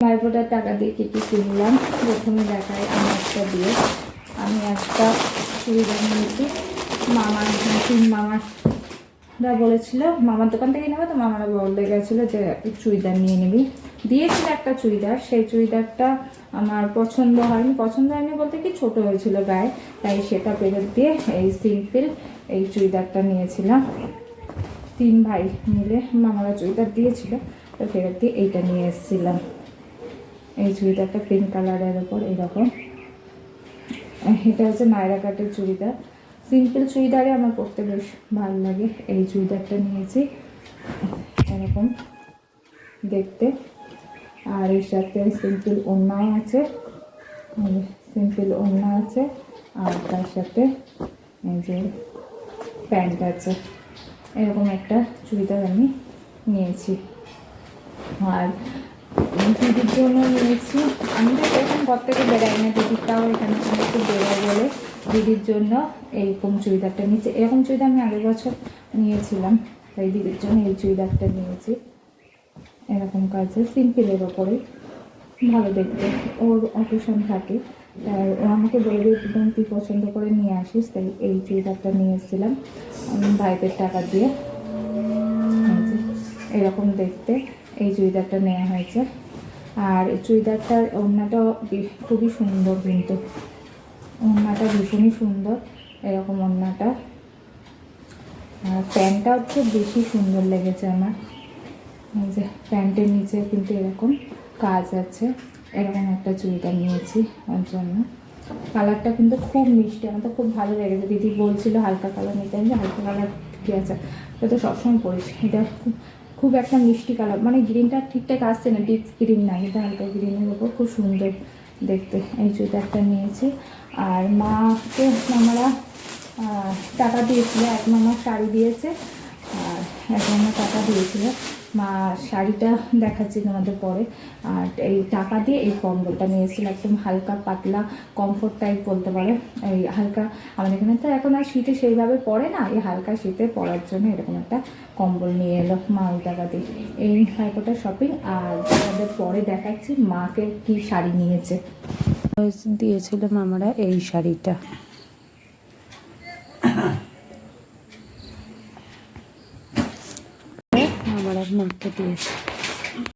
ভাইফোঁটার টাকা দিয়ে কী কী কিনলাম প্রথমে দেখাই। আমি একটা চুড়িদার নিয়েছি। মামারা বলেছিল মামার দোকান থেকে নেবে, তো মামারা বলে গেছিলো যে চুড়িদার নিয়ে নিবি। দিয়েছিল একটা চুড়িদার, সেই চুড়িদারটা আমার পছন্দ হয়নি বলতে কি ছোট হয়েছিল গায়ে, তাই সেটা ফেরত দিয়ে এই সিম্পল এই চুড়িদারটা নিয়েছিলাম। 3 ভাই মিলে মামারা চুড়িদার দিয়েছিল, তো ফেরত দিয়ে এইটা নিয়ে এসেছিলাম। এই চুড়িদারটা পিঙ্ক কালারের ওপর এরকম, এটা হচ্ছে নায়রা কাটের চুড়িদার। সিম্পল চুড়িদারে আমার পরতে বেশ ভালো লাগে। এই চুড়িদারটা নিয়েছি এরকম দেখতে, আর এর সাথে সিম্পল ওড়নাও আছে, আর তার সাথে এই যে প্যান্ট আছে। এরকম একটা চুড়িদার আমি নিয়েছি। আর দিদির জন্য নিয়েছি, আমি তো এরকম ঘর থেকে বেড়াই না, দিদিরটাও এখানে একটু বেরোয় বলে দিদির জন্য এইরকম চুড়িদারটা নিয়েছি। এরকম চুড়িদার আমি আগের বছর নিয়েছিলাম, তাই দিদির জন্য এই চুড়িদারটা নিয়েছি। এরকম কাজে সিম্পলের ওপরে ভালো দেখতে, ওর অকেশন থাকে, তাই ও আমাকে বলে দিয়ে তুই পছন্দ করে নিয়ে আসিস, তাই এই চুড়িদারটা নিয়ে এসেছিলাম ভাইদের টাকা দিয়ে। এরকম দেখতে এই চুড়িদারটা নেওয়া হয়েছে। আর চুড়িদারটার ওড়নাটা খুবই সুন্দর, কিন্তু ওড়নাটা ভীষণই সুন্দর, এরকম ওড়নাটা। আর প্যান্টটা হচ্ছে বেশি সুন্দর লেগেছে আমার। এই যে প্যান্টের নিচে কিন্তু এরকম কাজ আছে। এরকম একটা চুড়িদার নিয়েছি ওর জন্য। কালারটা কিন্তু খুব মিষ্টি, আমার তো খুব ভালো লেগেছে। দিদি বলছিল হালকা কালার নিতে, আমি হালকা কালার ঠিক আছে, এটা তো সবসময় পরিস। এটা খুব একটা মিষ্টি কালার, মানে গ্রিনটা ঠিকঠাক আসছে না, ডিপ গ্রিন না, এটা হালকা গ্রিনের ওপর খুব সুন্দর দেখতে। এই চুড়িদারটা নিয়েছি। আর মামারা টাকা দিয়েছিল, এক মামা শাড়ি দিয়েছে আর এক মামা টাকা দিয়েছিল। মা শাড়িটা দেখাচ্ছি তোমাদের পরে। আর এই টাকা দিয়ে এই কম্বলটা নিয়েছিল, একদম হালকা পাতলা কমফোর্ট টাইপ বলতে পারো। এই হালকা, আমাদের এখানে তো এখন আর শীতে সেইভাবে পড়ে না, এই হালকা শীতে পরার জন্য এরকম একটা কম্বল নিয়ে এলো মা ওই টাকা দিয়ে। এই ভাইফোঁটার শপিং। আর তোমাদের পরে দেখাচ্ছি মাকে কি শাড়ি নিয়েছে। দিয়েছিল মামারা এই শাড়িটা, আমার মাকে দিয়েছে।